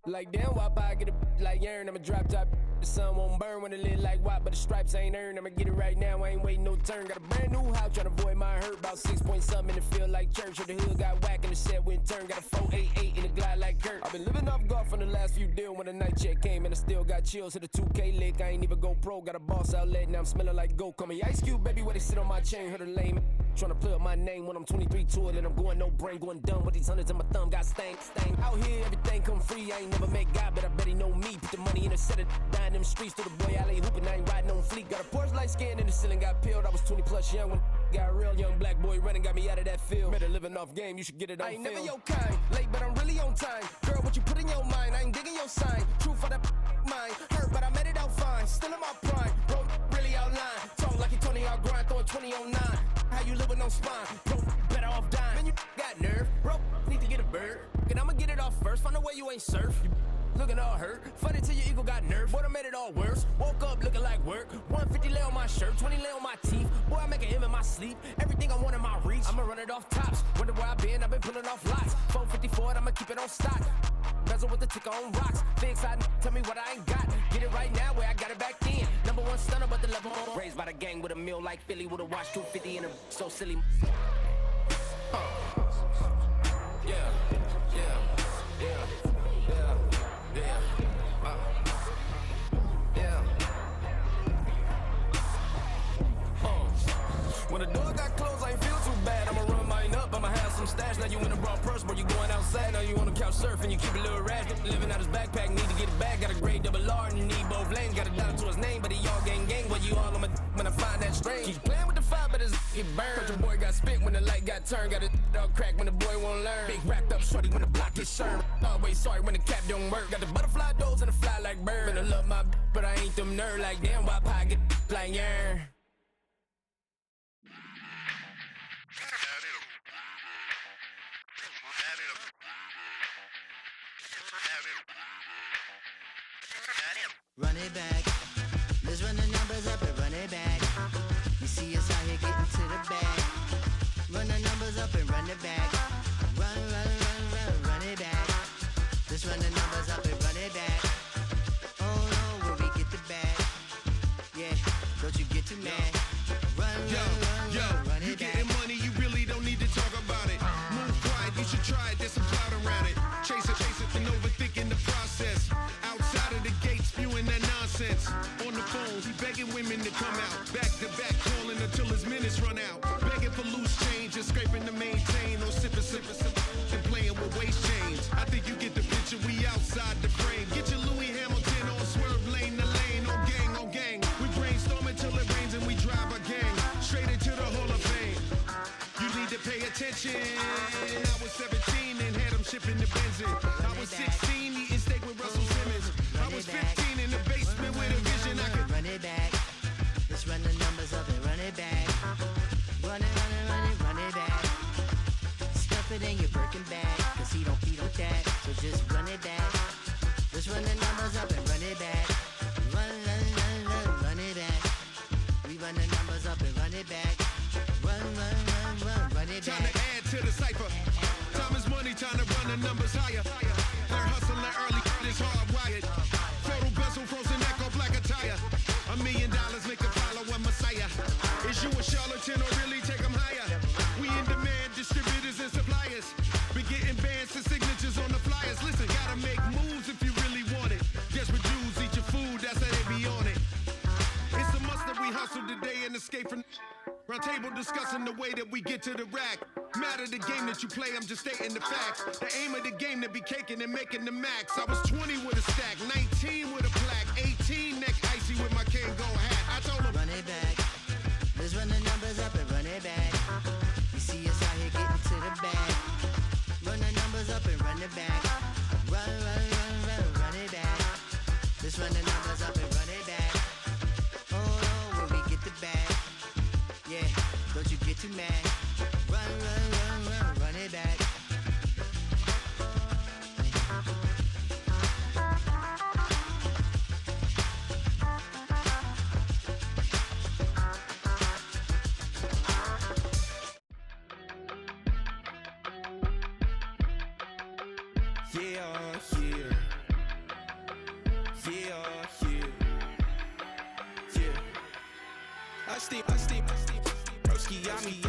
Like damn, why I get a like Aaron? I'm a drop top. The sun won't burn when it lit like white, but the stripes ain't earned. I'ma get it right now, I ain't waiting no turn. Got a brand new house, tryna avoid my hurt. About 6 point something in the field like church. Or the hood got whack and the set went turn. Got a 488 in the glide like Kurt. I've been living off golf on the last few deals. When the night check came and I still got chills. Hit a 2K lick, I ain't even go pro. Got a boss outlet, now I'm smelling like goat. Call me Ice Cube, baby, where they sit on my chain. Heard a lame tryna play up my name when I'm 23 to it. And I'm going no brain, going dumb with these hundreds in my thumb. Got stank. Out here, everything come free. I ain't never met God, but I bet he know me. Put the money in a set of dying them streets. To the boy, I lay hooping, I ain't riding on fleek. Got a Porsche light skin in the ceiling, got peeled. I was 20 plus young when got real. Young black boy running, got me out of that field. Better living off game, you should get it on film. I ain't never your kind, late but I'm really on time. Girl, what you put in your mind, I ain't digging your sign. True for that mind, hurt but I made it out fine. Still in my prime, bro, really outline. Talk like you Tony, I'll grind, throwing 20 on 9. How you live with no spine, bro, better off dying. Man, you got nerve, bro, need to get a bird. And I'ma get it off first, find a way you ain't surf. You looking all hurt, funny till your ego got nerve. Boy, I made it all worse, woke up looking like work. 150 lay on my shirt, 20 lay on my teeth. Boy, I make an M in my sleep, everything I want in my reach. I'ma run it off tops, wonder where I been, I've been pulling off lots. 454, I'ma keep it on stock. Bezel with the ticker on rocks. Big side, tell me what I ain't got. Get it right now where I got it back then. Number one stunner, but the level on. Raised by the gang with a meal like Philly with a watch 250 and a so silly. Yeah, yeah, yeah, yeah, yeah, yeah. When the door got closed, I ain't feel too bad. I'ma run mine up, I'ma have some stash. Now you in a broad purse, but you going outside. Now you on the couch surfing, you keep a little rash. Living out his backpack, need to get it back. Got a grade double R and you need both lanes. Got a dollar to his name, but he all gang. Well, you all on my when I find that strange. Keep playing with the fire, but his get burned. Your boy got spit when the light got turned. Got a dog crack when the boy won't learn. Big wrapped up shorty when the block gets served. Always sorry when the cap don't work. Got the butterfly doors and the fly like bird. And I love my but I ain't them nerd like damn. Why I get like yeah. Run it back. Let's run the numbers up and run it back. You see us out here getting to the bag. Run the numbers up and run it back. Run it back. Let's run the numbers up and run it back. Oh no, where we get the bag. Yeah, don't you get too mad. Run you it getting back. money, you really don't need to talk about it. Move quiet, you should try it, there's some clout around it. Chase it, and overthinking the process. Outside of the gate, spewing that nonsense. On the phone, he begging women to come out. Back to back, calling until his minutes run out. Begging for loose change and scraping to maintain. Or sipping, and playing with waist chains. I think you get the picture, we outside the frame. Get your Louis Hamilton on swerve lane to lane. On gang. We brainstorm until it rains and we drive our gang straight into the Hall of Fame. You need to pay attention. I was 17 and had them shipping the Benzin. I was 16 eating steak with Russell Simmons. I was 15 in the basement with a vision. I could run it back. Let's run the numbers up and run it back. Run it back. Stuff it in your Birkin bag, cause he don't feed with that. So just run it back. Let's run the numbers up and run it back. Run it back. We run the numbers up and run it back. Run it back. time to add to the cipher. Time is money, time to run the numbers higher. Learn hustling early, it's hardwired. Photo bezel, frozen neck or black attire. $1 million make a follow a messiah. Is you a charlatan or really take them higher? We in demand, distributors and suppliers. Been getting bands and signatures on the flyers. Listen, gotta make moves if you really want it. Desperate Jews eat your food, that's how they be on it. It's a must that we hustle today and escape from round table discussing the way that we get to the rack. Matter the game that you play, I'm just stating the facts. The aim of the game to be caking and making the max. I was 20 with a stack, 19 with a plaque, 18 neck icy with my Kango hat. I told him, run it back. Let's run the numbers up and run it back. You see us out here getting to the bag. Run the numbers up and run it back. Run it back. Let's run the numbers up and run it back. Oh no, where we get the bag. Yeah, don't you get too mad. Run it back. yeah. I steam, broski, yummy.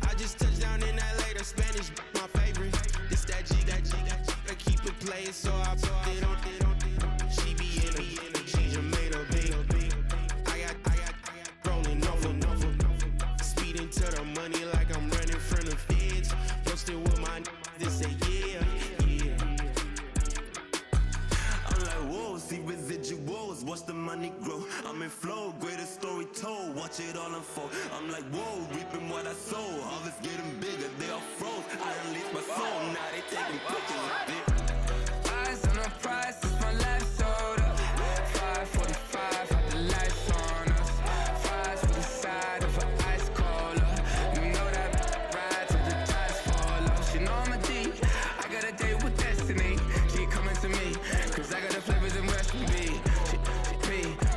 I just touched down in LA, the Spanish, my favorite. This that G, I keep it playing, so I put it on. She be in it, she just made a big. I got rolling over, speeding to the money like I'm running from the feds. Posted with my they say yeah. I'm like, whoa, see residuals, watch the money grow. I'm in flow, greatest story told, watch it all unfold. I'm like, whoa, reaping what I sow. Harvest getting bigger, they all froze. I unleashed my soul, now they taking pictures of it. Eyes on the prize, it's my last soda. 5:45, had the lights on us. Fries for the side of an ice cola. You know that ride till the tires fall off. She know I'm a D, I got a date with destiny. She coming to me, cause I got the flavors in recipe.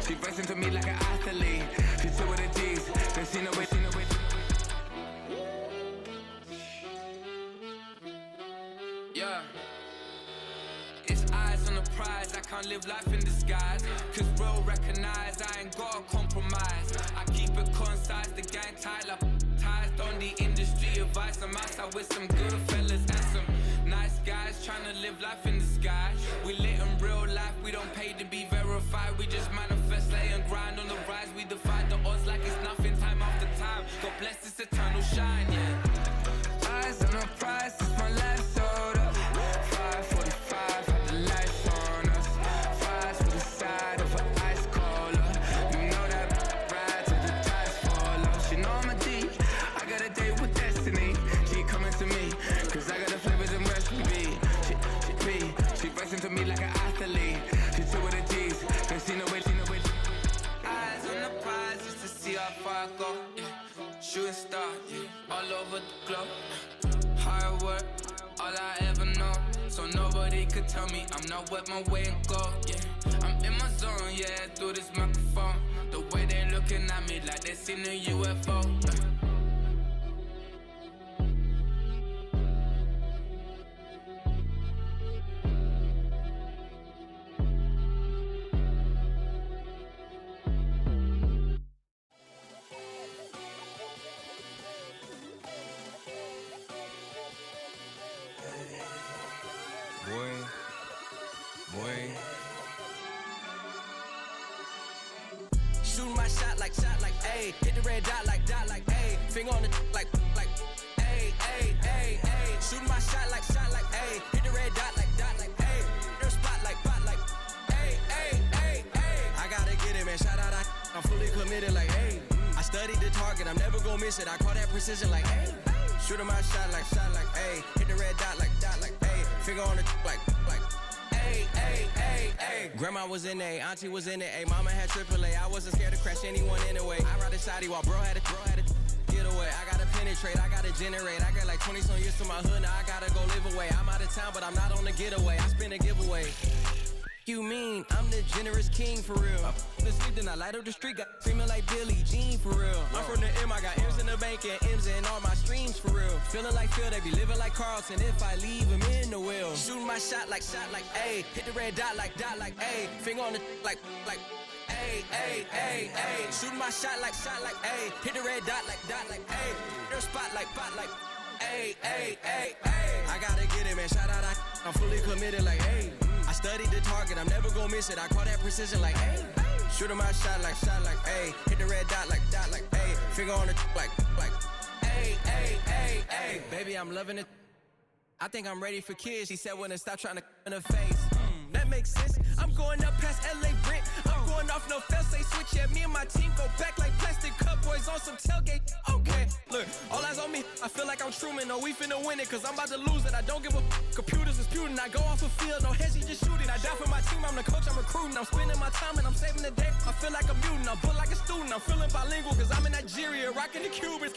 She racing to me like an athlete. She two with the D's, then she know it. Yeah. It's eyes on the prize, I can't live life in disguise. Cause real recognize I ain't gotta compromise. I keep it concise, the gang tied up. Ties on the industry advice. I'm outside with some good fellas and some nice guys trying to live life in disguise. We lit in real life, we don't pay to be verified. We just manifest, lay and grind on the rise. We defy the odds like it's nothing, time after time. God bless this eternal shine, yeah. Eyes on the prize, it's my last soda. 5:45, had the lights on us. Fries for the side of an ice cola. You know that ride till the tires fall off. She know I'm a D, I got a date with destiny. She coming to me, cause I got the flavors and recipe. She racing to me like an athlete. She two with the D's, then she know it. Eyes on the prize just to see how far I go. Yeah. Shooting star, yeah. All over the globe. Hard work, all I ever know. So nobody could tell me I'm not wet my way and go. Yeah, I'm in my zone, yeah, through this microphone. The way they looking at me like they seen a UFO. Shooting my shot like ayy. Hit the red dot like ayy. Finger on the like ayy, ayy, ayy, ayy. Shooting my shot like ayy. Hit the red dot like ayy. Their spot like ayy, ayy, ayy, ayy. I gotta get it, man. Shout out, I'm fully committed like ayy. I studied the target, I'm never gonna miss it. I call that precision like ayy. Shooting my shot like ayy. Hit the red dot like ayy. Finger on the like ayy, ayy, ayy, ayy. Grandma was in A, auntie was in it, ayy. Mama had AAA, I wasn't scared to crash anyone anyway. I ride a shotty while bro had a get away. I gotta penetrate, I gotta generate. I got like 20 some years to my hood, now I gotta go live away. I'm out of town, but I'm not on the getaway. I spin a giveaway. You mean I'm the generous king for real? The sleep, then I light up the street, got screaming like Billie Jean for real. I'm from the M, I got M's in the bank and M's in all my streams for real. Feeling like Phil, they be living like Carlton if I leave him in the wheel. Shooting my shot like ayy. Hit the red dot like ayy. Finger on the like ayy, ayy, ayy, ayy. Shooting my shot like ayy. Hit the red dot like ayy. Their spot like ayy, ayy, ayy, ayy. I gotta get it, man. Shout out, I'm fully committed like ayy. I studied the target, I'm never gonna miss it. I call that precision like ayy. Shooting my shot like ayy. Hit the red dot like ayy. Finger on the like ayy, ayy, ayy, ayy. Baby, I'm loving it. I think I'm ready for kids. She said when to stop trying to in her face. That makes sense. I'm going up past LA Brent. I'm going off no fail, say switch. Yeah, me and my team go back like plastic cup boys on some tailgate. Okay, look, all eyes on me. I feel like I'm Truman. No, we finna win it, cause I'm about to lose it. I don't give a computers disputing. I go off a field, no heads, just shooting. I die for my team, I'm the coach, I'm recruiting. I'm spending my time and I'm saving the day. I feel like a mutant, I'm built like a student. I'm feeling bilingual, cause I'm in Nigeria, rocking the Cubans.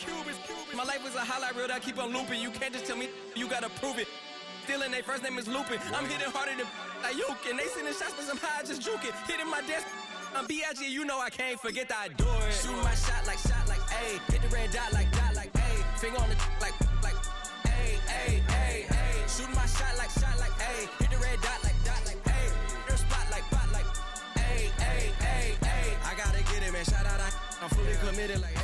My life is a highlight reel that I keep on looping. You can't just tell me, you gotta prove it. Stealing, they first name is Lupin. I'm hitting harder than like Yukin. They sending shots for some high, just juke it. Hitting my desk, I'm B.I.G. You know I can't forget that I do it. Shooting my shot like ayy. Hit the red dot like ayy. Finger on the like ayy, ayy, ayy, ayy. Shooting my shot like ayy. Hit the red dot like ayy. Their spot like man. Shout out, I'm fully committed. Like,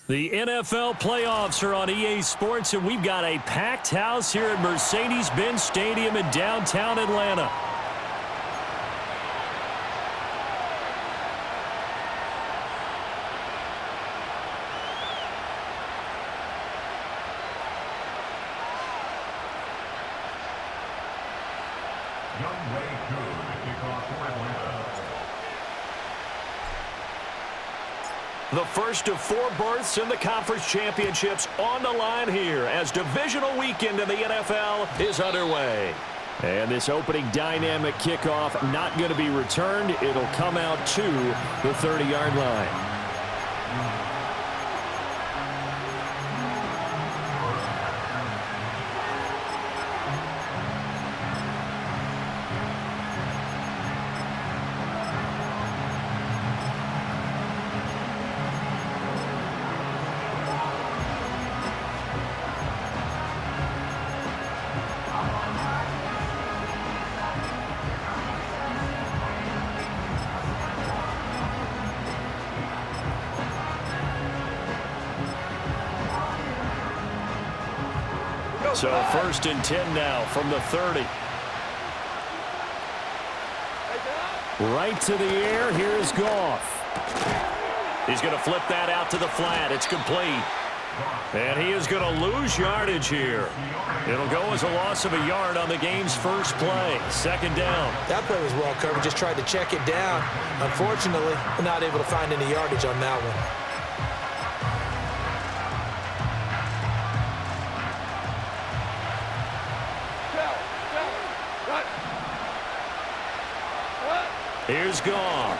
The NFL playoffs are on EA Sports, and we've got a packed house here at Mercedes-Benz Stadium in downtown Atlanta. The first of 4 berths in the conference championships on the line here as divisional weekend in the NFL is underway. And this opening dynamic kickoff not going to be returned. It'll come out to the 30-yard line. So 1st and 10 now from the 30. Right to the air. Here's Goff. He's going to flip that out to the flat. It's complete. And he is going to lose yardage here. It'll go as a loss of a yard on the game's first play. 2nd down. That play was well covered. Just tried to check it down. Unfortunately, not able to find any yardage on that one. Here's Goff.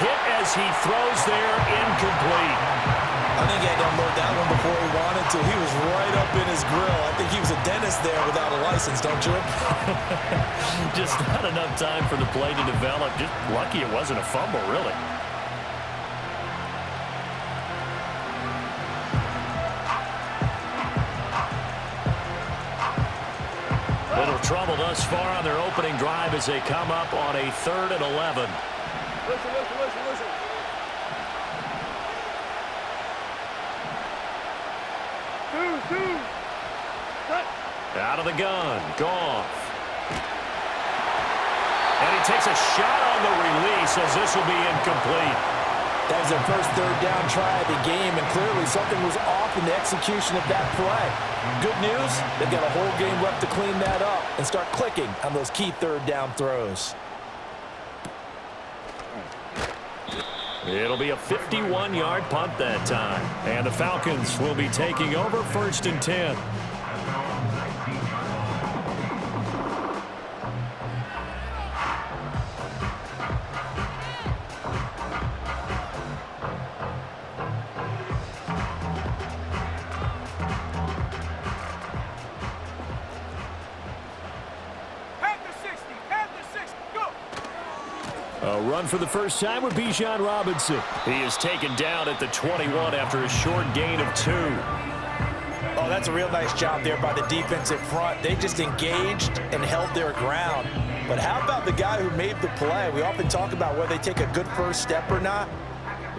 Hit as he throws there, incomplete. I think he had to unload that one before he wanted to. He was right up in his grill. I think he was a dentist there without a license, don't you? Just not enough time for the play to develop. Just lucky it wasn't a fumble, really. Little trouble thus far on their opening drive as they come up on a 3rd and 11. Listen. Two. Cut. Out of the gun. Goff. And he takes a shot on the release as this will be incomplete. That was their first 3rd down try of the game, and clearly something was off in the execution of that play. Good news, they've got a whole game left to clean that up and start clicking on those key 3rd down throws. It'll be a 51-yard punt that time. And the Falcons will be taking over 1st and 10. A run for the first time with Bijan Robinson. He is taken down at the 21 after a short gain of 2. Oh, that's a real nice job there by the defensive front. They just engaged and held their ground. But how about the guy who made the play? We often talk about whether they take a good first step or not.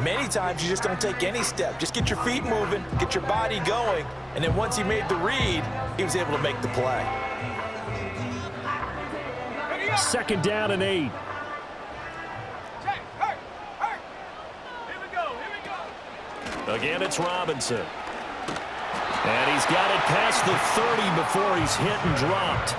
Many times you just don't take any step. Just get your feet moving, get your body going, and then once he made the read, he was able to make the play. 2nd down and 8. Again, it's Robinson. And he's got it past the 30 before he's hit and dropped.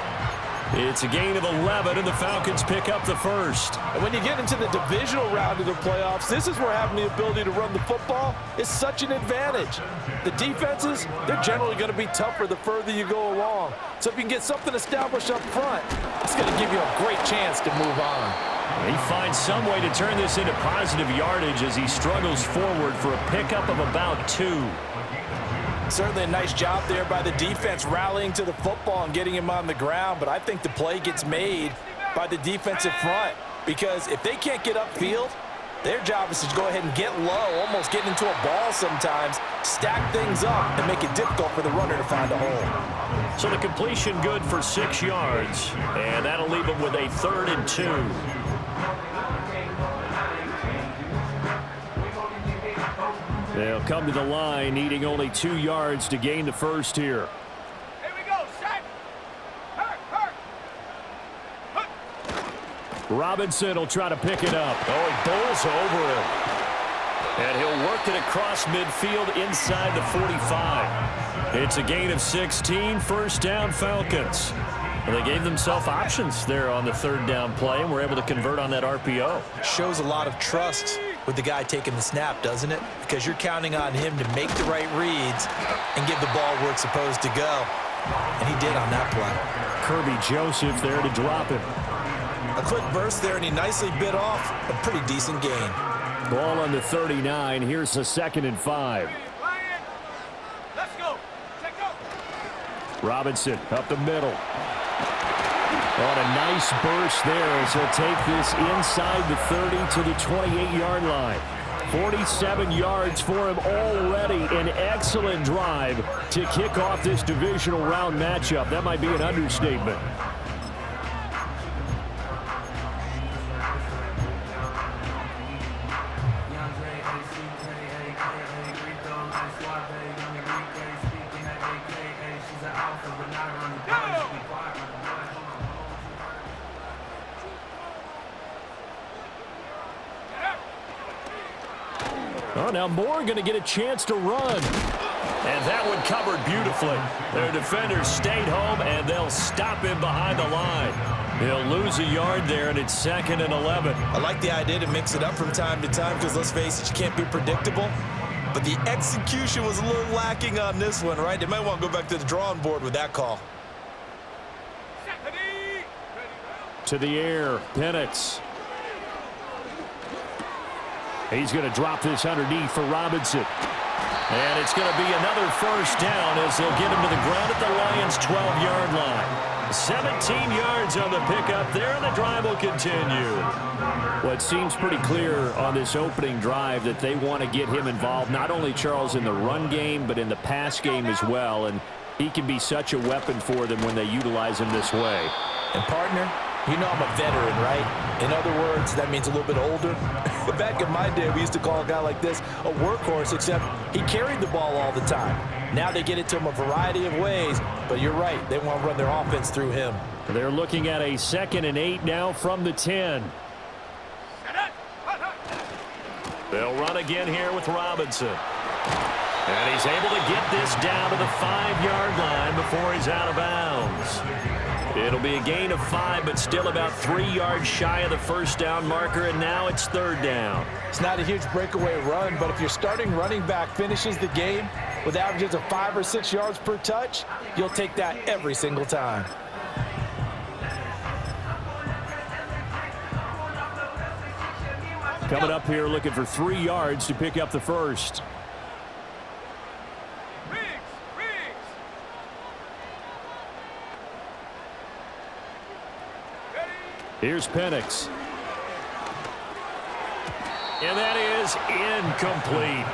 It's a gain of 11, and the Falcons pick up the first. And when you get into the divisional round of the playoffs, this is where having the ability to run the football is such an advantage. The defenses, they're generally going to be tougher the further you go along. So if you can get something established up front, it's going to give you a great chance to move on. He finds some way to turn this into positive yardage as he struggles forward for a pickup of about 2. Certainly a nice job there by the defense rallying to the football and getting him on the ground, but I think the play gets made by the defensive front because if they can't get upfield, their job is to go ahead and get low, almost get into a ball sometimes, stack things up, and make it difficult for the runner to find a hole. So the completion good for 6 yards, and that'll leave him with a 3rd and 2. They'll come to the line, needing only 2 yards to gain the first here. Here we go, set. Hurt. Robinson will try to pick it up. Oh, he bowls over him. And he'll work it across midfield inside the 45. It's a gain of 16, first down Falcons. Well, they gave themselves options there on the third down play and were able to convert on that RPO. Shows a lot of trust with the guy taking the snap, doesn't it? Because you're counting on him to make the right reads and give the ball where it's supposed to go. And he did on that play. Kirby Joseph there to drop him. A quick burst there, and he nicely bit off a pretty decent gain. Ball on the 39. Here's a 2nd and 5. Let's go. Check out. Robinson up the middle. On a nice burst there as he'll take this inside the 30 to the 28-yard line. 47 yards for him already. An excellent drive to kick off this divisional round matchup. That might be an understatement. Oh, now Moore going to get a chance to run. And that one covered beautifully. Their defenders stayed home, and they'll stop him behind the line. He'll lose a yard there, and it's 2nd and 11. I like the idea to mix it up from time to time because, let's face it, you can't be predictable. But the execution was a little lacking on this one, right? They might want to go back to the drawing board with that call. To the air, Penix. He's going to drop this underneath for Robinson. And it's going to be another first down as they'll get him to the ground at the Lions' 12-yard line. 17 yards on the pickup there, and the drive will continue. Well, it seems pretty clear on this opening drive that they want to get him involved, not only, Charles, in the run game, but in the pass game as well. And he can be such a weapon for them when they utilize him this way. And, partner, you know I'm a veteran, right? In other words, that means a little bit older. Back in my day, we used to call a guy like this a workhorse, except he carried the ball all the time. Now they get it to him a variety of ways, but you're right. They want to run their offense through him. They're looking at a 2nd and 8 now from the 10. They'll run again here with Robinson. And he's able to get this down to the 5-yard line before he's out of bounds. It'll be a gain of 5, but still about 3 yards shy of the first down marker, and now it's 3rd down. It's not a huge breakaway run, but if your starting running back finishes the game with averages of 5 or 6 yards per touch, you'll take that every single time. Coming up here looking for 3 yards to pick up the first. Here's Penix. And that is incomplete.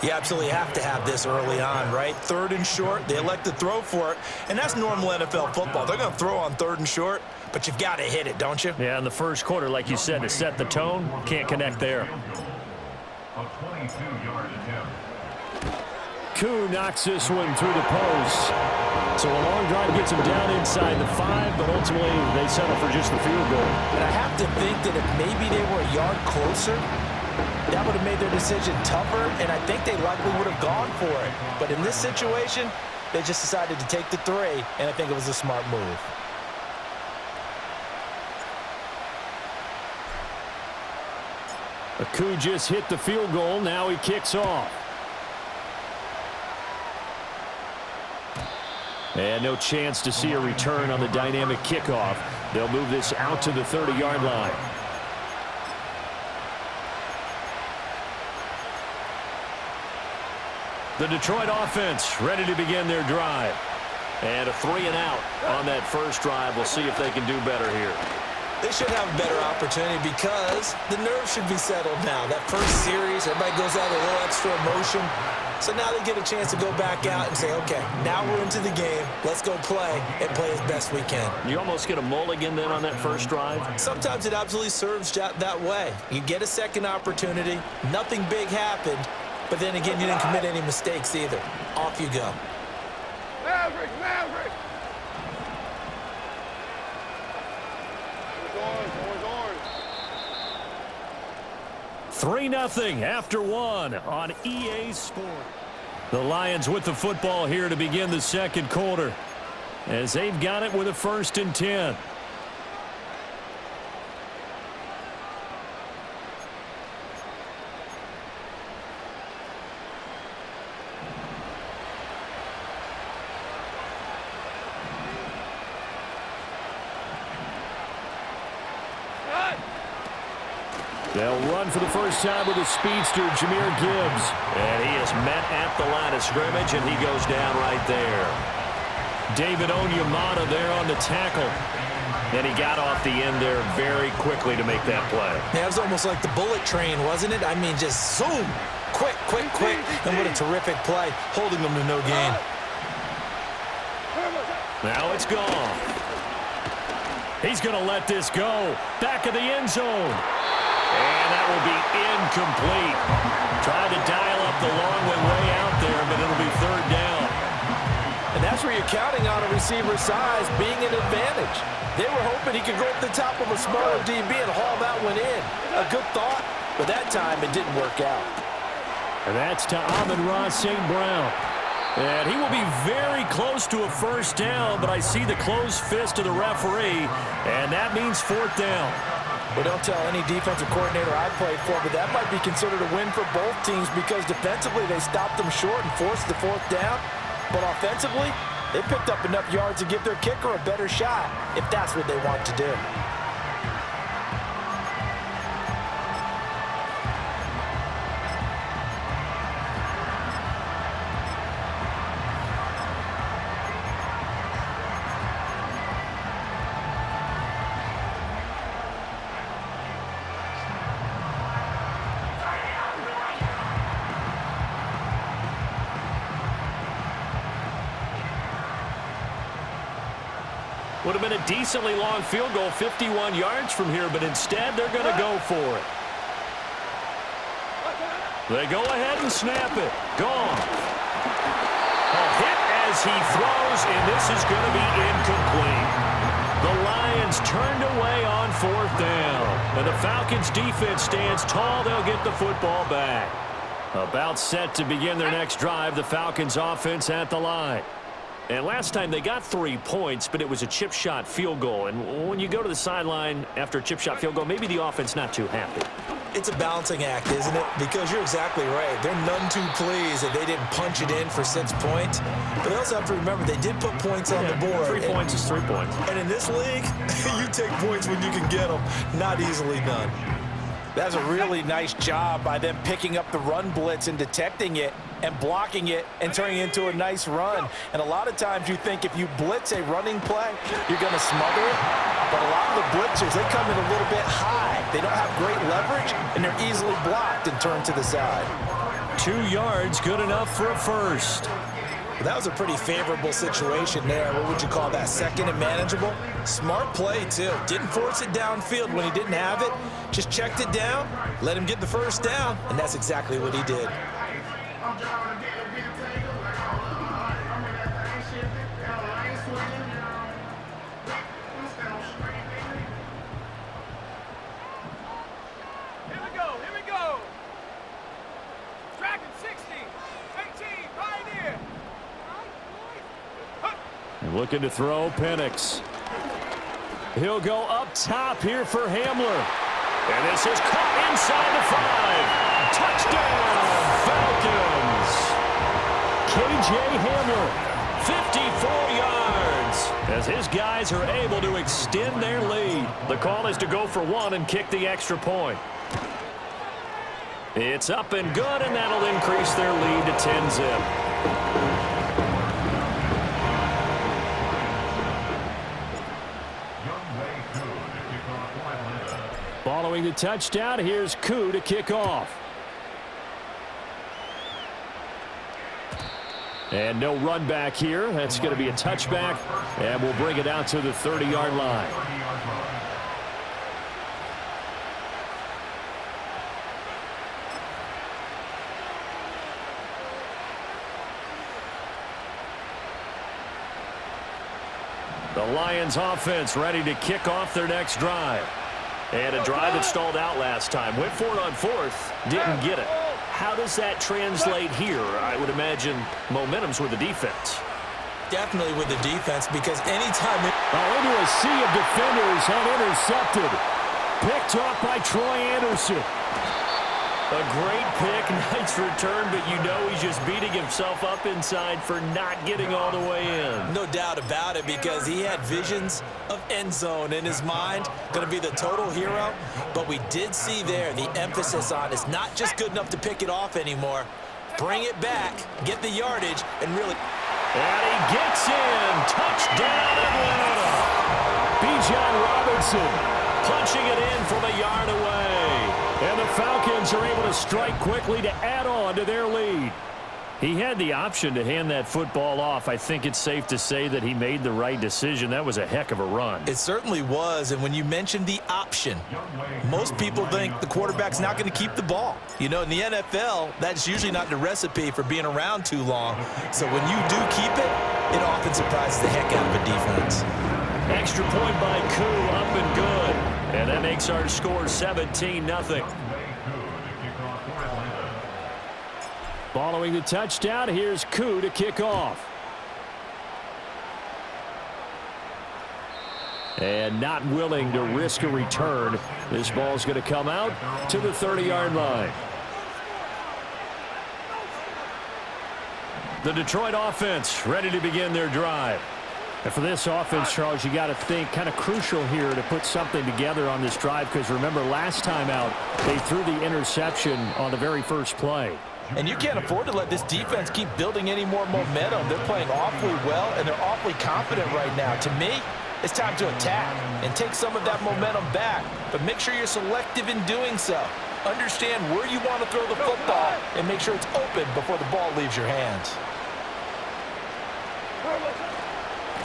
You absolutely have to have this early on, right? 3rd and short, they elect to throw for it, and that's normal NFL football. They're going to throw on 3rd and short, but you've got to hit it, don't you? Yeah, in the first quarter, like you said, to set the tone, can't connect there. A 22-yard attempt. Koo knocks this one through the post. So a long drive gets him down inside the 5, but ultimately they settle for just the field goal. And I have to think that if maybe they were a yard closer, that would have made their decision tougher, and I think they likely would have gone for it. But in this situation, they just decided to take the 3, and I think it was a smart move. Koo just hit the field goal. Now he kicks off. And no chance to see a return on the dynamic kickoff. They'll move this out to the 30-yard line. The Detroit offense ready to begin their drive. And a 3-and-out on that first drive. We'll see if they can do better here. They should have a better opportunity because the nerves should be settled now. That first series, everybody goes out with a little extra emotion. So now they get a chance to go back out and say, okay, now we're into the game. Let's go play and play as best we can. You almost get a mulligan then on that first drive? Sometimes it absolutely serves that way. You get a second opportunity. Nothing big happened. But then again, you didn't commit any mistakes either. Off you go. Maverick! 3-0 after one on EA Sport. The Lions with the football here to begin the second quarter, as they've got it with a 1st and 10. They'll run for the first time with a speedster, Jahmyr Gibbs. And he is met at the line of scrimmage, and he goes down right there. David Onyemata there on the tackle. And he got off the end there very quickly to make that play. Yeah, it was almost like the bullet train, wasn't it? I mean, just zoom. Quick. And what a terrific play, holding them to no gain. Now it's gone. He's going to let this go. Back of the end zone. And that will be incomplete. Trying to dial up the long way out there, but it'll be 3rd down. And that's where you're counting on a receiver's size being an advantage. They were hoping he could go up the top of a smaller DB and haul that one in. A good thought, but that time it didn't work out. And that's to Amon-Ra St. Brown. And he will be very close to a 1st down, but I see the closed fist of the referee, and that means 4th down. Well, don't tell any defensive coordinator I played for, but that might be considered a win for both teams because defensively they stopped them short and forced the 4th down. But offensively, they picked up enough yards to give their kicker a better shot if that's what they want to do. Would have been a decently long field goal, 51 yards from here, but instead they're going to go for it. They go ahead and snap it. Gone. A hit as he throws, and this is going to be incomplete. The Lions turned away on 4th down, and the Falcons defense stands tall. They'll get the football back. About set to begin their next drive, the Falcons offense at the line. And last time they got 3 points, but it was a chip shot field goal. And when you go to the sideline after a chip shot field goal, maybe the offense not too happy. It's a balancing act, isn't it? Because you're exactly right. They're none too pleased that they didn't punch it in for 6 points. But they also have to remember they did put points on the board. 3 points is 3 points. And in this league, you take points when you can get them. Not easily done. That's a really nice job by them picking up the run blitz and detecting it and blocking it and turning it into a nice run. And a lot of times you think if you blitz a running play, you're going to smother it. But a lot of the blitzers, they come in a little bit high. They don't have great leverage, and they're easily blocked and turned to the side. 2 yards, good enough for a 1st. That was a pretty favorable situation there. What would you call that? 2nd and manageable? Smart play, too. Didn't force it downfield when he didn't have it. Just checked it down, let him get the 1st down, and that's exactly what he did. Here we go. Tracking 60, 18, Pioneer. Looking to throw, Penix. He'll go up top here for Hamler. And this is caught inside the 5. Touchdown, Falcons. KJ Hamler, 54 yards, as his guys are able to extend their lead. The call is to go for 1 and kick the extra point. It's up and good, and that'll increase their lead to 10-zip. Following the touchdown, here's Koo to kick off. And no run back here. That's going to be a touchback, and we'll bring it out to the 30-yard line. The Lions offense ready to kick off their next drive. And a drive that stalled out last time. Went for it on fourth, didn't get it. How does that translate here? I would imagine momentum's with the defense. Definitely with the defense, because anytime into a sea of defenders and intercepted. Picked off by Troy Anderson. A great pick, nice return, but you know he's just beating himself up inside for not getting all the way in. No doubt about it, because he had visions of end zone in his mind, going to be the total hero. But we did see there the emphasis on it's not just good enough to pick it off anymore. Bring it back, get the yardage, and really... And he gets in. Touchdown, Atlanta. Bijan Robinson punching it in from a yard away. And the Falcons are able to strike quickly to add on to their lead. He had the option to hand that football off. I think it's safe to say that he made the right decision. That was a heck of a run. It certainly was, and when you mentioned the option, most people think the quarterback's not going to keep the ball. You know, in the NFL, that's usually not the recipe for being around too long. So when you do keep it, it often surprises the heck out of a defense. Extra point by Koo, up and good. And that makes our score 17-0. Following the touchdown, here's Koo to kick off. And not willing to risk a return. This ball's going to come out to the 30-yard line. The Detroit offense ready to begin their drive. And for this offense, Charles, you got to think kind of crucial here to put something together on this drive, because remember last time out they threw the interception on the very first play. And you can't afford to let this defense keep building any more momentum. They're playing awfully well, and they're awfully confident right now. To me, it's time to attack and take some of that momentum back. But make sure you're selective in doing so. Understand where you want to throw the football and make sure it's open before the ball leaves your hands.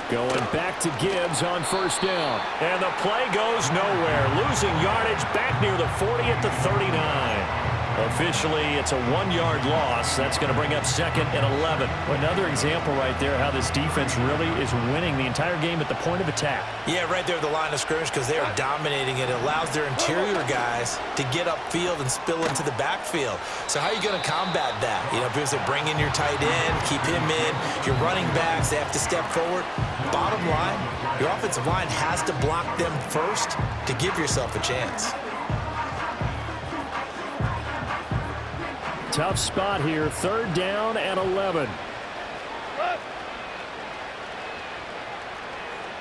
Going back to Gibbs on first down. And the play goes nowhere. Losing yardage back near the 40 at the 39. Officially, it's a 1-yard loss. That's going to bring up 2nd and 11. Another example right there how this defense really is winning the entire game at the point of attack. Yeah, right there at the line of scrimmage, because they are dominating it. It allows their interior guys to get upfield and spill into the backfield. So how are you going to combat that? You know, because they bring in your tight end, keep him in. Your running backs, they have to step forward. Bottom line, your offensive line has to block them first to give yourself a chance. Tough spot here, 3rd down and 11.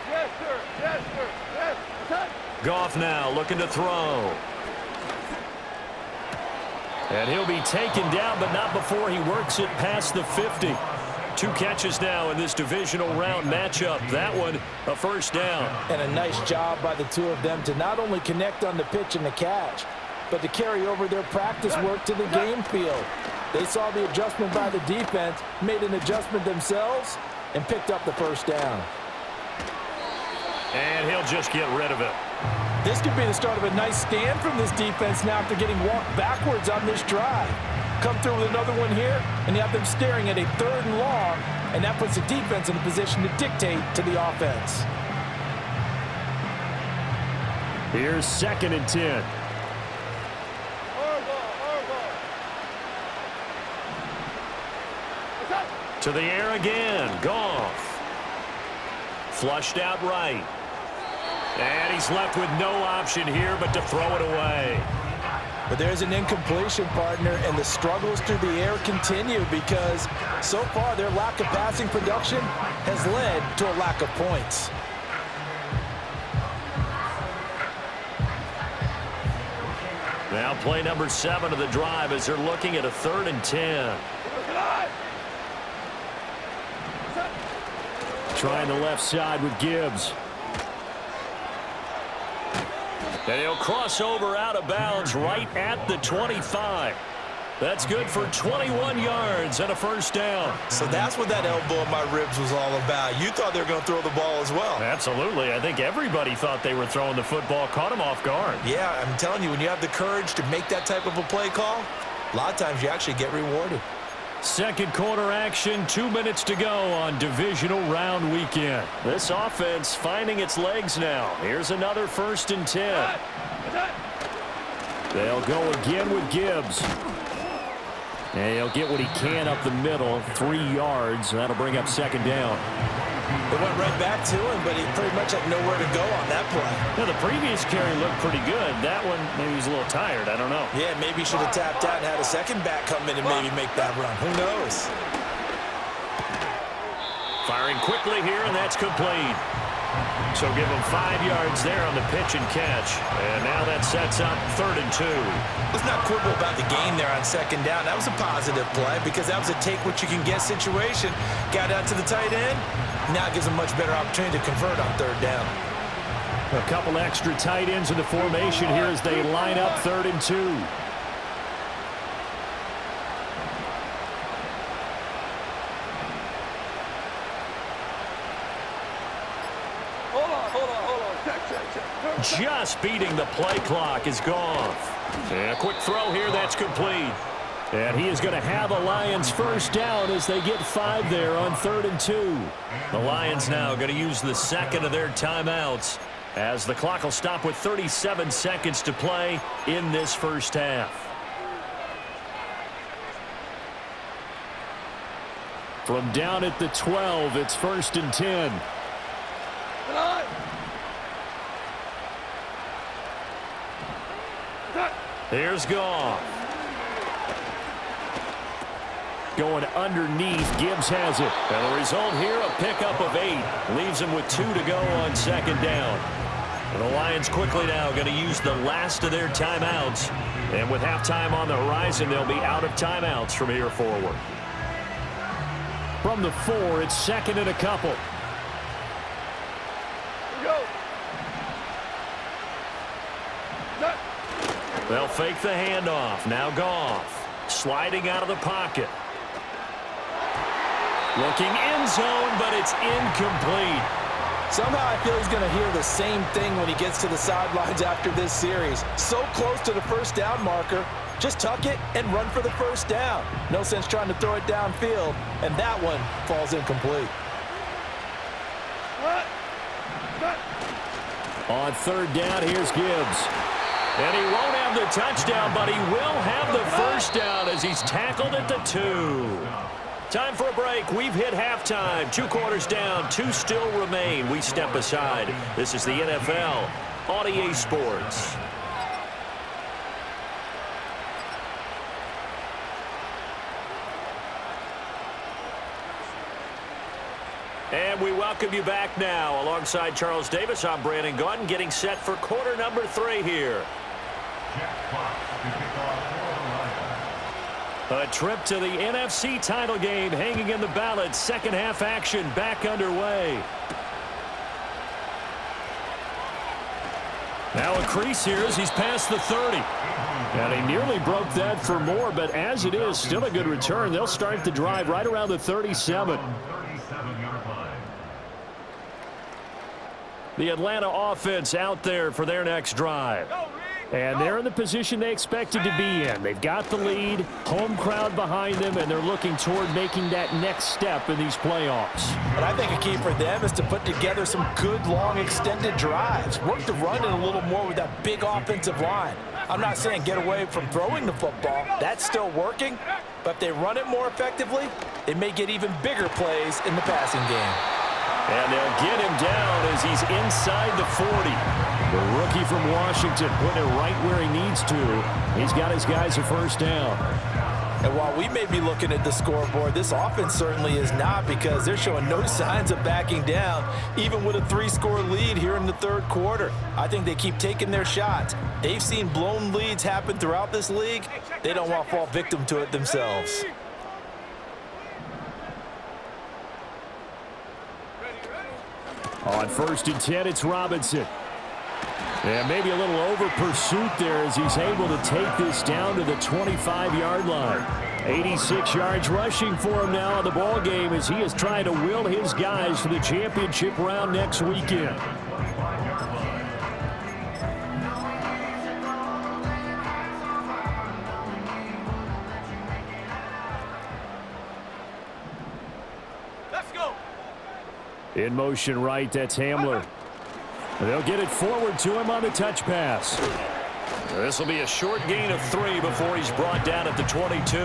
Yes, sir. Yes, sir. Yes. Goff now looking to throw. And he'll be taken down, but not before he works it past the 50. 2 catches now in this divisional round matchup. That one, a 1st down. And a nice job by the two of them to not only connect on the pitch and the catch, but to carry over their practice work to the game field. They saw the adjustment by the defense, made an adjustment themselves, and picked up the 1st down. And he'll just get rid of it. This could be the start of a nice stand from this defense now after getting walked backwards on this drive. Come through with another one here, and you have them staring at a 3rd and long, and that puts the defense in a position to dictate to the offense. Here's 2nd and 10. To the air again. Goff. Flushed out right. And he's left with no option here but to throw it away. But there's an incompletion, partner, and the struggles through the air continue because so far their lack of passing production has led to a lack of points. Now play number 7 of the drive as they're looking at a 3rd and 10. Trying the left side with Gibbs. And he'll cross over out of bounds right at the 25. That's good for 21 yards and a 1st down. So that's what that elbow in my ribs was all about. You thought they were going to throw the ball as well. Absolutely. I think everybody thought they were throwing the football, caught him off guard. Yeah, I'm telling you, when you have the courage to make that type of a play call, a lot of times you actually get rewarded. Second quarter action, 2 minutes to go on divisional round weekend. This offense finding its legs now. Here's another 1st and 10. They'll go again with Gibbs. And he'll get what he can up the middle, 3 yards. That'll bring up 2nd down. They went right back to him, but he pretty much had nowhere to go on that play. Yeah, the previous carry looked pretty good. That one, maybe he was a little tired. I don't know. Yeah, maybe he should have tapped out and had a second back come in and maybe make that run. Who knows? Firing quickly here, and that's complete. So give him 5 yards there on the pitch and catch. And now that sets up 3rd and 2. Let's not quibble about the game there on 2nd down. That was a positive play because that was a take-what-you-can-get situation. Got out to the tight end. Now it gives them much better opportunity to convert on 3rd down. A couple extra tight ends in the formation here as they line up 3rd and 2. Hold on. Check. Just beating the play clock is gone. And a quick throw here, that's complete. And he is going to have a Lions 1st down as they get 5 there on 3rd and 2. The Lions now going to use the 2nd of their timeouts as the clock will stop with 37 seconds to play in this 1st half. From down at the 12, it's 1st and 10. Here's Goff. Going underneath, Gibbs has it. And the result here, a pickup of 8. Leaves him with 2 to go on 2nd down. And the Lions quickly now going to use the last of their timeouts. And with halftime on the horizon, they'll be out of timeouts from here forward. From the 4, it's 2nd and a couple. They'll fake the handoff. Now Goff. Sliding out of the pocket. Looking end zone, but it's incomplete. Somehow I feel he's going to hear the same thing when he gets to the sidelines after this series. So close to the 1st down marker. Just tuck it and run for the 1st down. No sense trying to throw it downfield. And that one falls incomplete. On 3rd down, here's Gibbs. And he won't have the touchdown, but he will have the 1st down as he's tackled at the 2. Time for a break. We've hit halftime. 2 quarters down, 2 still remain. We step aside. This is the NFL on EA Sports. And we welcome you back now. Alongside Charles Davis, I'm Brandon Gaudin, getting set for quarter number 3 here. A trip to the NFC title game hanging in the balance. 2nd half action back underway. Now a crease here as he's past the 30. And he nearly broke that for more, but as it is, still a good return. They'll start the drive right around the 37. The Atlanta offense out there for their next drive. And they're in the position they expected to be in. They've got the lead, home crowd behind them, and they're looking toward making that next step in these playoffs. But I think a key for them is to put together some good, long, extended drives. Work the run in a little more with that big offensive line. I'm not saying get away from throwing the football. That's still working. But if they run it more effectively, it may get even bigger plays in the passing game. And they'll get him down as he's inside the 40. The rookie from Washington putting it right where he needs to. He's got his guys a 1st down. And while we may be looking at the scoreboard, this offense certainly is not, because they're showing no signs of backing down, even with a 3-score lead here in the 3rd quarter. I think they keep taking their shots. They've seen blown leads happen throughout this league. They don't want to fall victim to it themselves. On 1st and 10, it's Robinson. And maybe a little over pursuit there as he's able to take this down to the 25-yard line. 86 yards rushing for him now in the ball game as he is trying to will his guys to the championship round next weekend. In motion right, that's Hamler. They'll get it forward to him on the touch pass. This will be a short gain of 3 before he's brought down at the 22.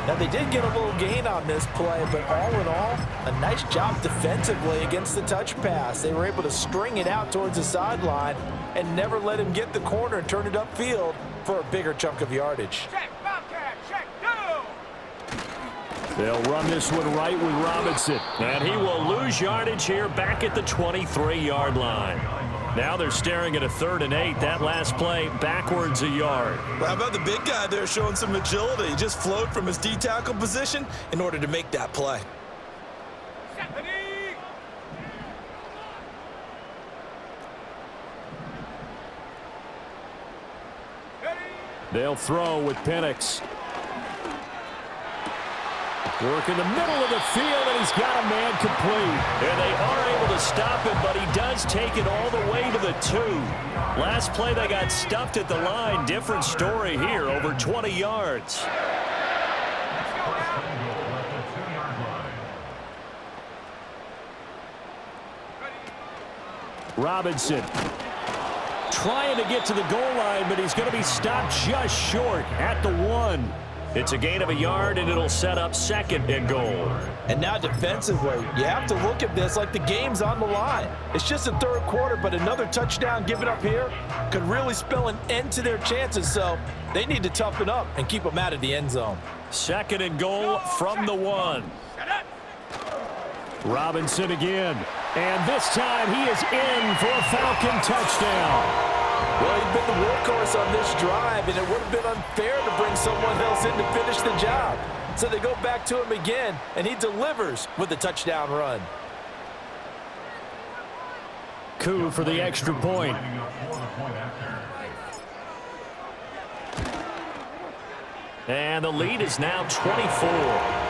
Now, they did get a little gain on this play, but all in all, a nice job defensively against the touch pass. They were able to string it out towards the sideline and never let him get the corner and turn it upfield for a bigger chunk of yardage. Check, Bobcat, check, go! They'll run this one right with Robinson. And he will lose yardage here back at the 23-yard line. Now they're staring at a 3rd and 8. That last play backwards a yard. Well, how about the big guy there showing some agility? He just flowed from his D-tackle position in order to make that play. Stephanie! They'll throw with Penix. Work in the middle of the field, and he's got a man complete. And they are able to stop him, but he does take it all the way to the 2. Last play, they got stuffed at the line. Different story here, over 20 yards. Robinson trying to get to the goal line, but he's going to be stopped just short at the 1. It's a gain of a yard, and it'll set up 2nd and goal. And now defensively, you have to look at this like the game's on the line. It's just the 3rd quarter, but another touchdown given up here could really spell an end to their chances, so they need to toughen up and keep them out of the end zone. 2nd and goal from the 1. Robinson again, and this time he is in for a Falcon touchdown. Well, he's been the workhorse on this drive, and it would have been unfair to bring someone else in to finish the job. So they go back to him again, and he delivers with a touchdown run. Coup for the extra point. And the lead is now 24.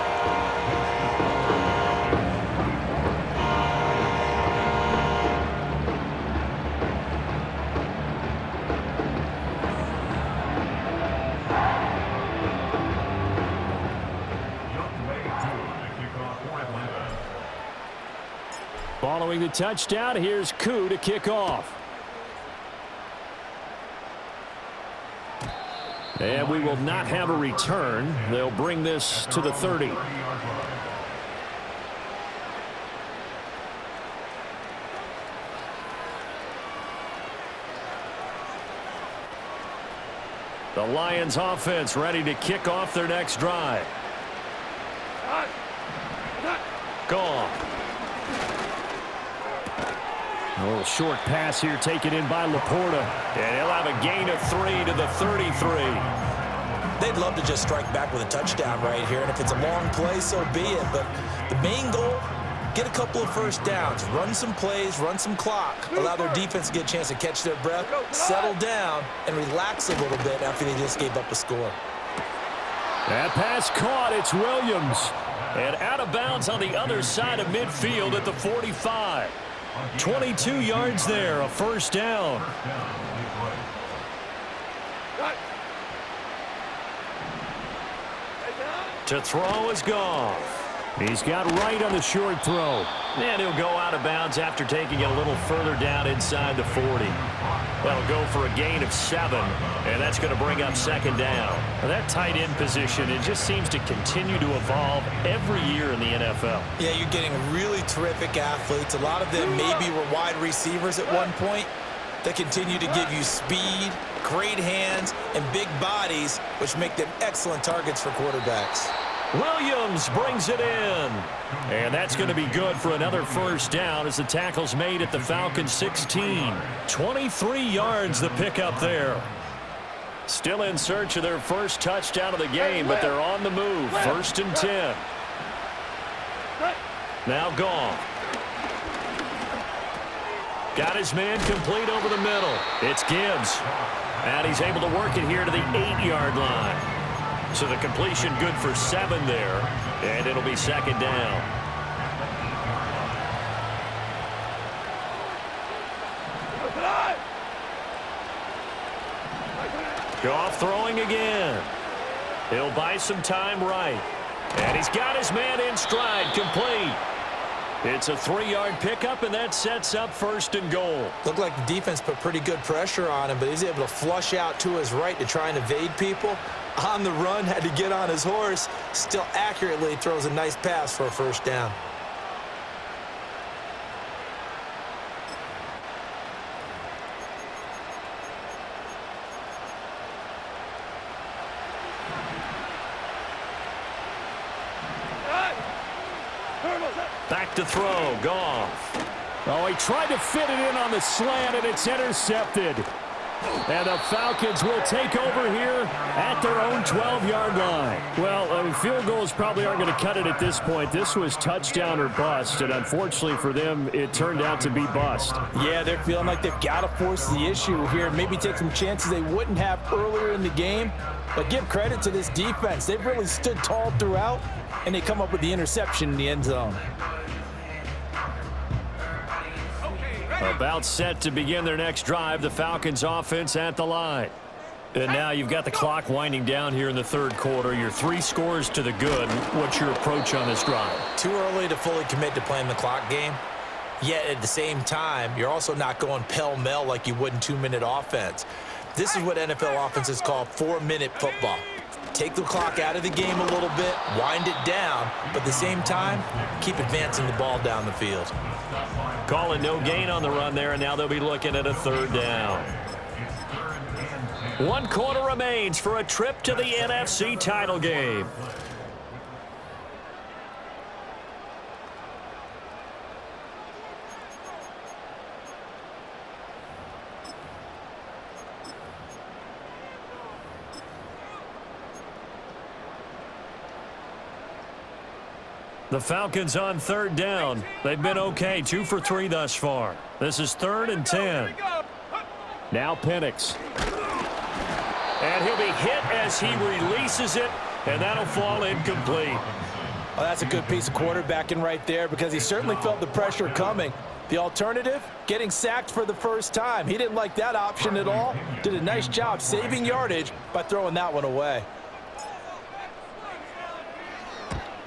Following the touchdown, here's Koo to kick off. And we will not have a return. They'll bring this to the 30. The Lions offense ready to kick off their next drive. Gone. A little short pass here taken in by Laporta. And he'll have a gain of 3 to the 33. They'd love to just strike back with a touchdown right here, and if it's a long play, so be it. But the main goal, get a couple of first downs, run some plays, run some clock, allow their defense to get a chance to catch their breath, settle down, and relax a little bit after they just gave up a score. That pass caught. It's Williams. And out of bounds on the other side of midfield at the 45. 22 yards there, a first down. To throw is Goff. He's got right on the short throw. And he'll go out of bounds after taking it a little further down inside the 40. That'll go for a gain of 7, and that's going to bring up second down. Now that tight end position, it just seems to continue to evolve every year in the NFL. Yeah, you're getting really terrific athletes. A lot of them maybe were wide receivers at one point. They continue to give you speed, great hands, and big bodies, which make them excellent targets for quarterbacks. Williams brings it in. And that's going to be good for another first down as the tackle's made at the Falcons 16. 23 yards the pickup there. Still in search of their first touchdown of the game, but they're on the move. 1st and 10. Now Goff. Got his man complete over the middle. It's Gibbs. And he's able to work it here to the 8-yard line. So the completion good for 7 there, and it'll be second down. Goff throwing again. He'll buy some time right. And he's got his man in stride, complete. It's a 3-yard pickup, and that sets up 1st and goal. Looked like the defense put pretty good pressure on him, but he's able to flush out to his right to try and evade people. On the run, had to get on his horse. Still accurately throws a nice pass for a 1st down. Back to throw, Goff. Oh, he tried to fit it in on the slant, and it's intercepted. And the Falcons will take over here at their own 12-yard line. Well, field goals probably aren't going to cut it at this point. This was touchdown or bust, and unfortunately for them, it turned out to be bust. Yeah, they're feeling like they've got to force the issue here, maybe take some chances they wouldn't have earlier in the game. But give credit to this defense. They've really stood tall throughout, and they come up with the interception in the end zone. About set to begin their next drive, the Falcons offense at the line. And now you've got the clock winding down here in the 3rd quarter. You're 3 scores to the good. What's your approach on this drive? Too early to fully commit to playing the clock game. Yet at the same time, you're also not going pell-mell like you would in 2-minute offense. This is what NFL offenses call 4-minute football. Take the clock out of the game a little bit, wind it down, but at the same time, keep advancing the ball down the field. Calling no gain on the run there, and now they'll be looking at a 3rd down. 1 quarter remains for a trip to the NFC title game. The Falcons on 3rd down. They've been okay, 2 for 3 thus far. This is 3rd and 10. Now Penix. And he'll be hit as he releases it, and that'll fall incomplete. Well, that's a good piece of quarterbacking right there because he certainly felt the pressure coming. The alternative, getting sacked for the 1st time. He didn't like that option at all. Did a nice job saving yardage by throwing that one away.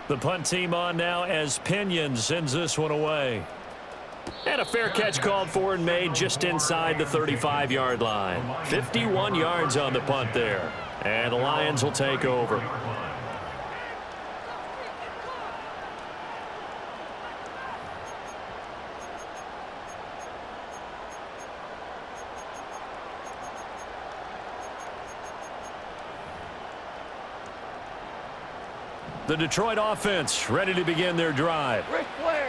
The punt team on now as Pinion sends this one away. And a fair catch called for and made just inside the 35-yard line. 51 yards on the punt there. And the Lions will take over. The Detroit offense ready to begin their drive.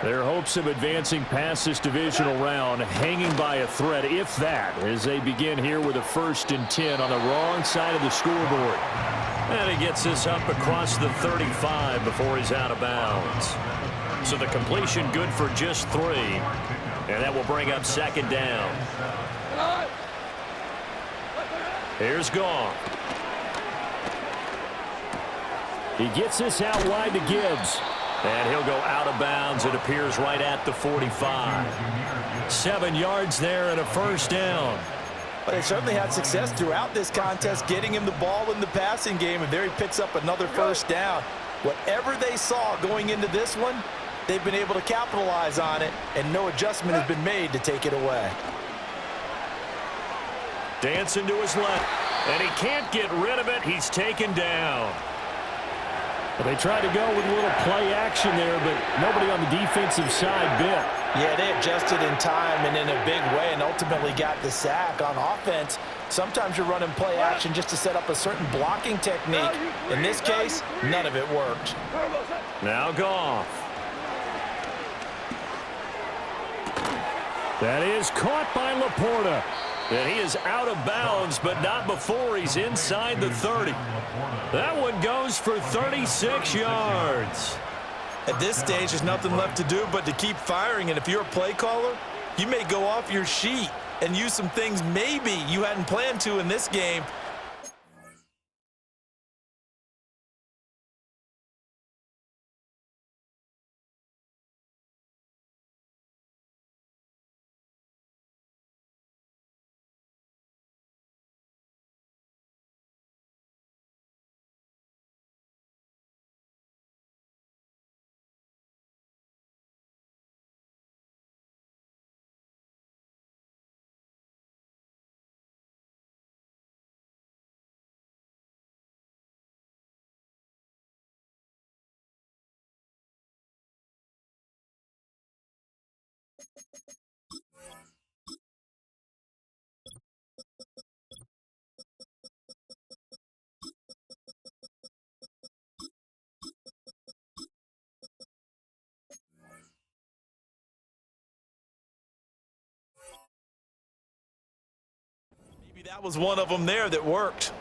Their hopes of advancing past this divisional round hanging by a thread, if that, as they begin here with a 1st and 10 on the wrong side of the scoreboard. And he gets this up across the 35 before he's out of bounds. So the completion good for just 3. And that will bring up 2nd down. Here's Goff. He gets this out wide to Gibbs. And he'll go out of bounds. It appears right at the 45. 7 yards there and a 1st down. But they certainly had success throughout this contest getting him the ball in the passing game, and there he picks up another 1st down. Whatever they saw going into this one, they've been able to capitalize on it, and no adjustment has been made to take it away. Dancing to his left, and he can't get rid of it. He's taken down. Well, they tried to go with a little play action there, but nobody on the defensive side bit. Yeah, they adjusted in time and in a big way and ultimately got the sack. On offense, sometimes you're running play action just to set up a certain blocking technique. In this case, none of it worked. Now Goff. That is caught by Laporta. And he is out of bounds, but not before he's inside the 30. That one goes for 36 yards. At this stage, there's nothing left to do but to keep firing. And if you're a play caller, you may go off your sheet and use some things maybe you hadn't planned to in this game Maybe that was one of them there that worked.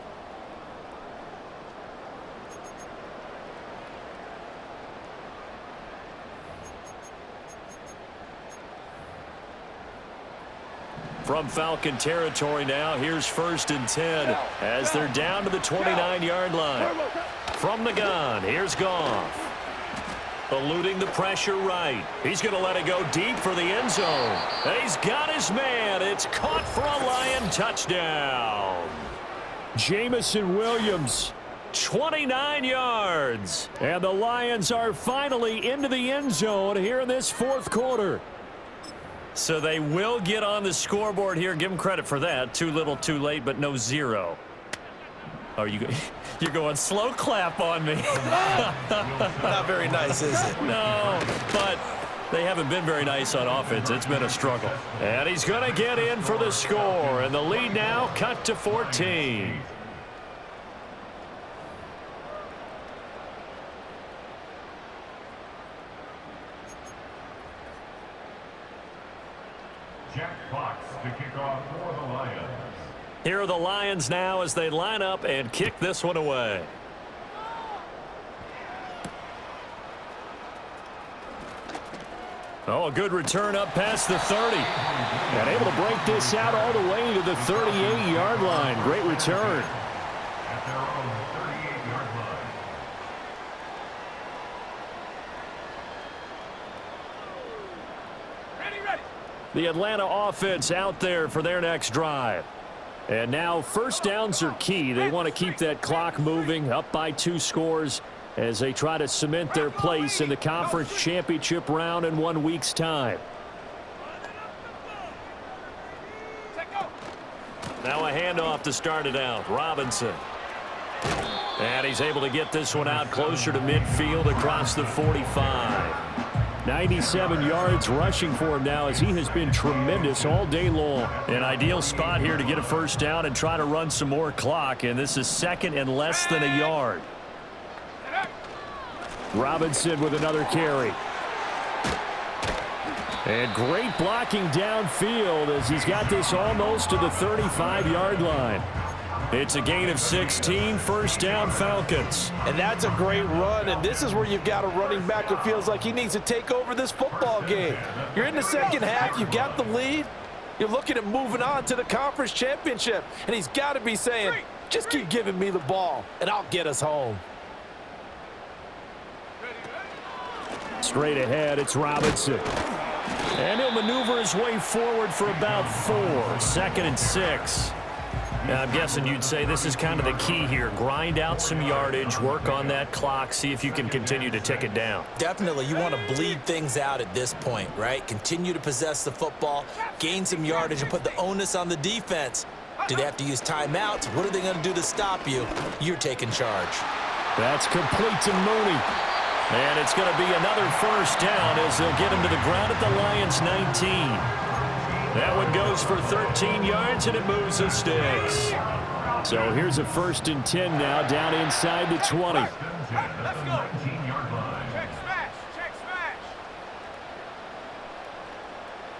From Falcon territory now, here's 1st and 10 as they're down to the 29-yard line. From the gun, here's Goff. Eluding the pressure right. He's going to let it go deep for the end zone. And he's got his man. It's caught for a Lion touchdown. Jamison Williams, 29 yards. And the Lions are finally into the end zone here in this 4th quarter. So they will get on the scoreboard here. Give them credit for that. Too little, too late, but no 0. Are you? You're going slow clap on me. Not very nice, is it? No, but they haven't been very nice on offense. It's been a struggle. And he's going to get in for the score. And the lead now cut to 14. Jack Fox to kick off for the Lions. Here are the Lions now as they line up and kick this one away. Oh, a good return up past the 30. And able to break this out all the way to the 38-yard line. Great return. At their own 38-yard line. Ready. The Atlanta offense out there for their next drive. And now 1st downs are key. They want to keep that clock moving, up by 2 scores as they try to cement their place in the conference championship round in 1 week's time. Now a handoff to start it out. Robinson. And he's able to get this one out closer to midfield across the 45. 97 yards rushing for him now as he has been tremendous all day long. An ideal spot here to get a 1st down and try to run some more clock, and this is 2nd and less than a yard. Robinson with another carry. And great blocking downfield as he's got this almost to the 35-yard line. It's a gain of 16, 1st down Falcons. And that's a great run, and this is where you've got a running back who feels like he needs to take over this football game. You're in the 2nd half, you've got the lead, you're looking at moving on to the conference championship, and he's got to be saying, just keep giving me the ball, and I'll get us home. Straight ahead, it's Robinson. And he'll maneuver his way forward for about 4, 2nd and 6. Now, I'm guessing you'd say this is kind of the key here. Grind out some yardage, work on that clock, see if you can continue to tick it down. Definitely, you want to bleed things out at this point, right? Continue to possess the football, gain some yardage, and put the onus on the defense. Do they have to use timeouts? What are they going to do to stop you? You're taking charge. That's complete to Mooney. And it's going to be another 1st down as they'll get him to the ground at the Lions' 19. That one goes for 13 yards, and it moves the sticks. So here's a 1st and 10 now, down inside the 20. Let's go. Check smash.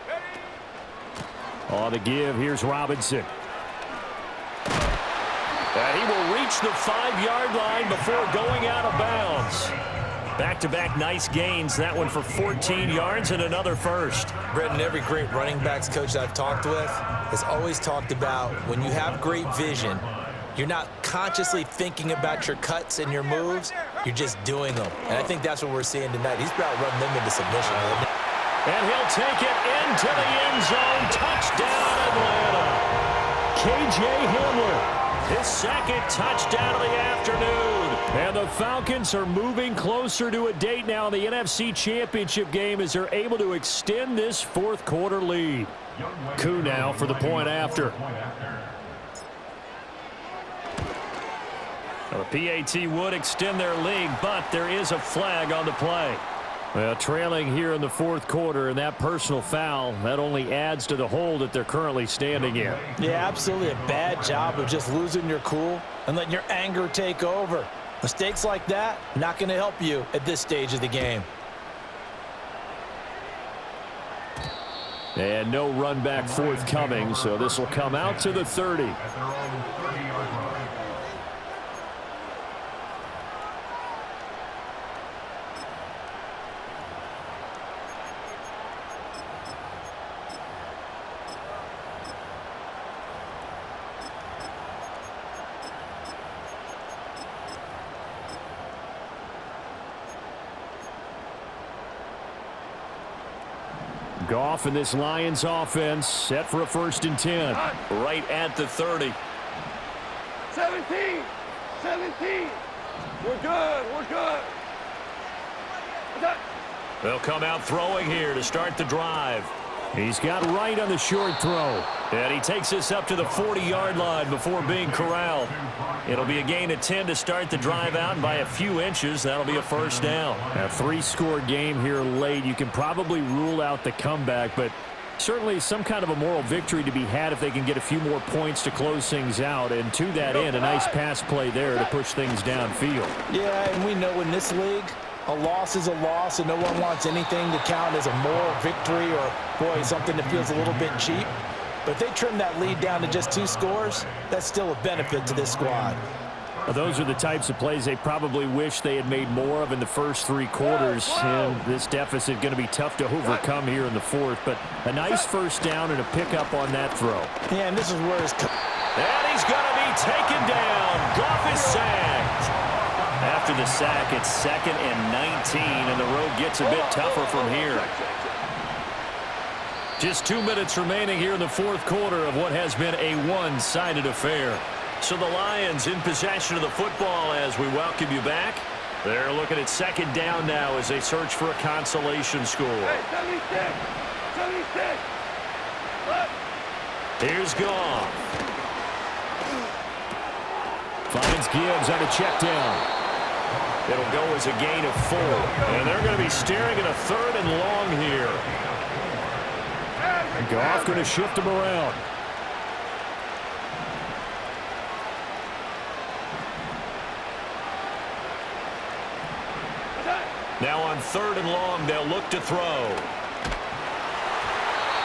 Ready. On the give, here's Robinson. And he will reach the 5-yard line before going out of bounds. Back-to-back nice gains. That one for 14 yards and another 1st. Brendan, every great running backs coach that I've talked with has always talked about when you have great vision, you're not consciously thinking about your cuts and your moves. You're just doing them. And I think that's what we're seeing tonight. He's about running them into submission. And he'll take it into the end zone. Touchdown, Atlanta. K.J. Hamler, his 2nd touchdown of the afternoon. And the Falcons are moving closer to a date now in the NFC Championship game as they're able to extend this 4th quarter lead. Koo now for the point after. Now, the PAT would extend their lead, but there is a flag on the play. Well, trailing here in the fourth quarter, and that personal foul, that only adds to the hole that they're currently standing in. Yeah, absolutely a bad job of just losing your cool and letting your anger take over. Mistakes like that, not going to help you at this stage of the game. And no run back forthcoming, so this will come out to the 30. At their own 30-yard line. Goff and this Lions offense set for a 1st and 10. Right at the 30. 17. We're good. They'll come out throwing here to start the drive. He's got right on the short throw. And he takes this up to the 40-yard line before being corralled. It'll be a gain of 10 to start the drive out, and by a few inches, that'll be a 1st down. A 3-score game here late. You can probably rule out the comeback, but certainly some kind of a moral victory to be had if they can get a few more points to close things out. And to that end, a nice pass play there to push things downfield. Yeah, and we know in this league, a loss is a loss, and no one wants anything to count as a moral victory or, boy, something that feels a little bit cheap. But if they trim that lead down to just 2 scores, that's still a benefit to this squad. Well, those are the types of plays they probably wish they had made more of in the first 3 quarters. And this deficit going to be tough to overcome here in the 4th. But a nice 1st down and a pickup on that throw. Yeah, and this is where his... And he's going to be taken down. Goff is sacked. After the sack, it's 2nd and 19, and the road gets a bit tougher from here. Just 2 minutes remaining here in the 4th quarter of what has been a one-sided affair. So the Lions in possession of the football as we welcome you back. They're looking at 2nd down now as they search for a consolation score. Here's Goff. Finds Gibbs on a check down. It'll go as a gain of 4. And they're going to be staring at a 3rd and long here. Goff going to shift him around. Now on 3rd and long, they'll look to throw.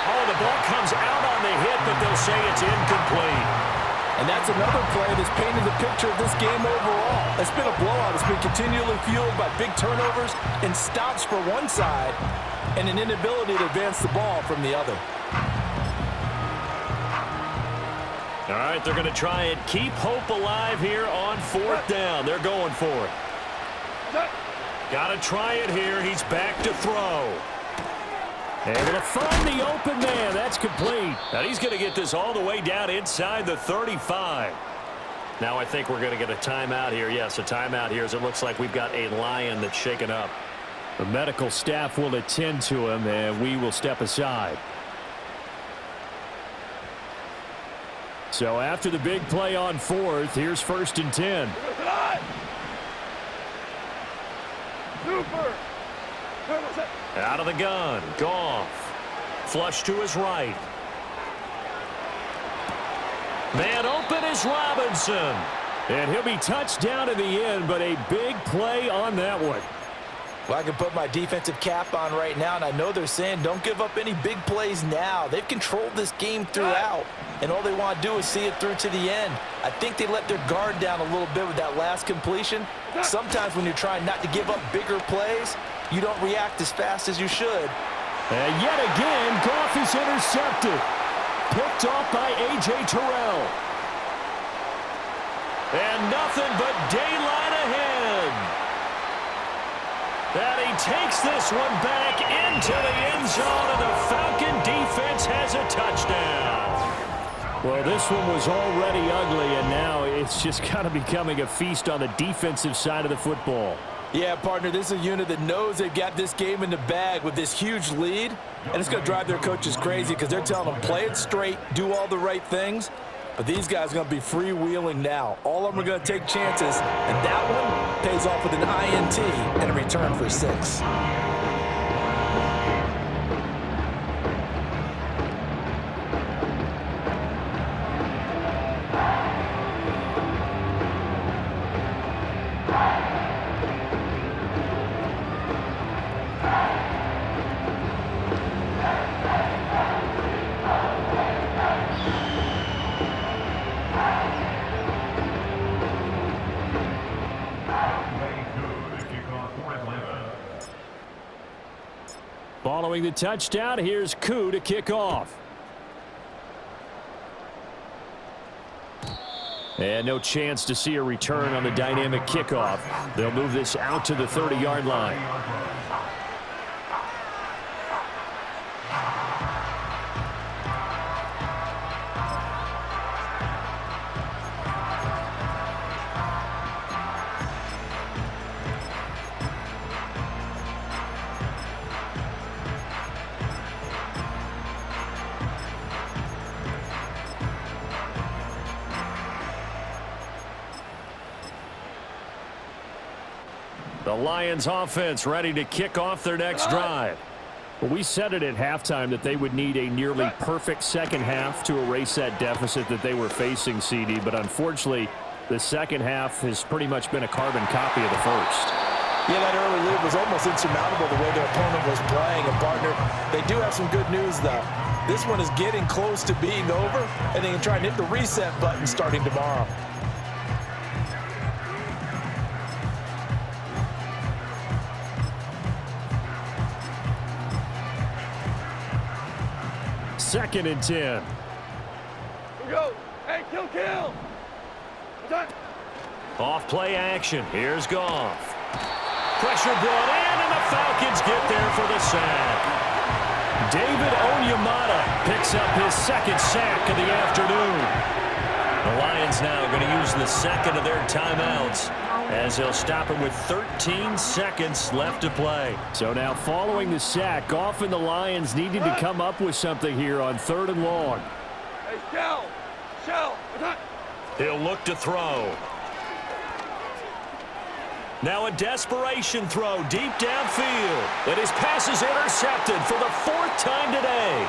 Oh, the ball comes out on the hit, but they'll say it's incomplete. And that's another play that's painted the picture of this game overall. It's been a blowout. It's been continually fueled by big turnovers and stops for one side and an inability to advance the ball from the other. All right, they're going to try and keep hope alive here on 4th down. They're going for it. Got to try it here. He's back to throw. Able to find the open man. That's complete. And he's going to get this all the way down inside the 35. Now I think we're going to get a timeout here. Yes, a timeout here as it looks like we've got a Lion that's shaken up. The medical staff will attend to him, and we will step aside. So after the big play on 4th, here's 1st and 10. Super. Out of the gun, Goff. Flush to his right. Man open is Robinson. And he'll be touched down in the end, but a big play on that one. Well, I can put my defensive cap on right now, and I know they're saying don't give up any big plays now. They've controlled this game throughout, and all they want to do is see it through to the end. I think they let their guard down a little bit with that last completion. Sometimes when you're trying not to give up bigger plays, you don't react as fast as you should. And yet again, Goff is intercepted. Picked off by A.J. Terrell. And nothing but daylight ahead. And he takes this one back into the end zone, and the Falcon defense has a touchdown. Well, this one was already ugly, and now it's just kind of becoming a feast on the defensive side of the football. Yeah, partner, this is a unit that knows they've got this game in the bag with this huge lead, and it's going to drive their coaches crazy because they're telling them play it straight, do all the right things. But these guys are going to be freewheeling now. All of them are going to take chances, and that one pays off with an INT and a return for 6. Following the touchdown, here's Koo to kick off. And no chance to see a return on the dynamic kickoff. They'll move this out to the 30-yard line. The Lions offense ready to kick off their next drive. Well, we said it at halftime that they would need a nearly perfect second half to erase that deficit that they were facing, CD, but unfortunately the second half has pretty much been a carbon copy of the first. Yeah, that early lead was almost insurmountable the way their opponent was playing. And, partner, they do have some good news, though. This one is getting close to being over, and they can try and hit the reset button starting tomorrow. Second and 10. Here we go. Hey, kill. Off play action. Here's Goff. Pressure brought in, and the Falcons get there for the sack. David Onyemata picks up his second sack of the afternoon. The Lions now going to use the second of their timeouts as they'll stop him with 13 seconds left to play. So now following the sack, Goff and the Lions needed to come up with something here on 3rd and long. Hey, Shell. He'll look to throw. Now a desperation throw deep downfield. And his pass is intercepted for the 4th time today.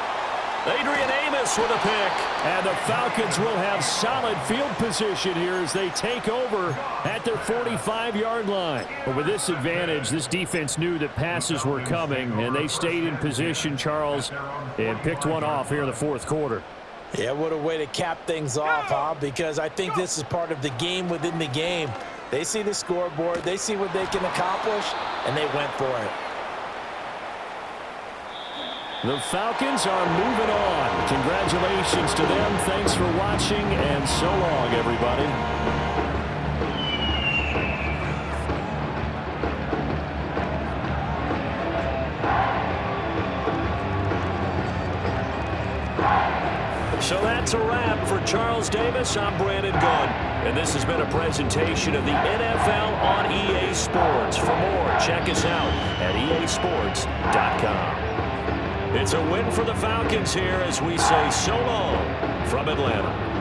Adrian Amos with a pick. And the Falcons will have solid field position here as they take over at their 45-yard line. But with this advantage, this defense knew that passes were coming, and they stayed in position, Charles, and picked one off here in the 4th quarter. Yeah, what a way to cap things off, huh? Because I think this is part of the game within the game. They see the scoreboard, they see what they can accomplish, and they went for it. The Falcons are moving on. Congratulations to them. Thanks for watching, and so long, everybody. So that's a wrap for Charles Davis. I'm Brandon Gunn, and this has been a presentation of the NFL on EA Sports. For more, check us out at easports.com. It's a win for the Falcons here as we say so long from Atlanta.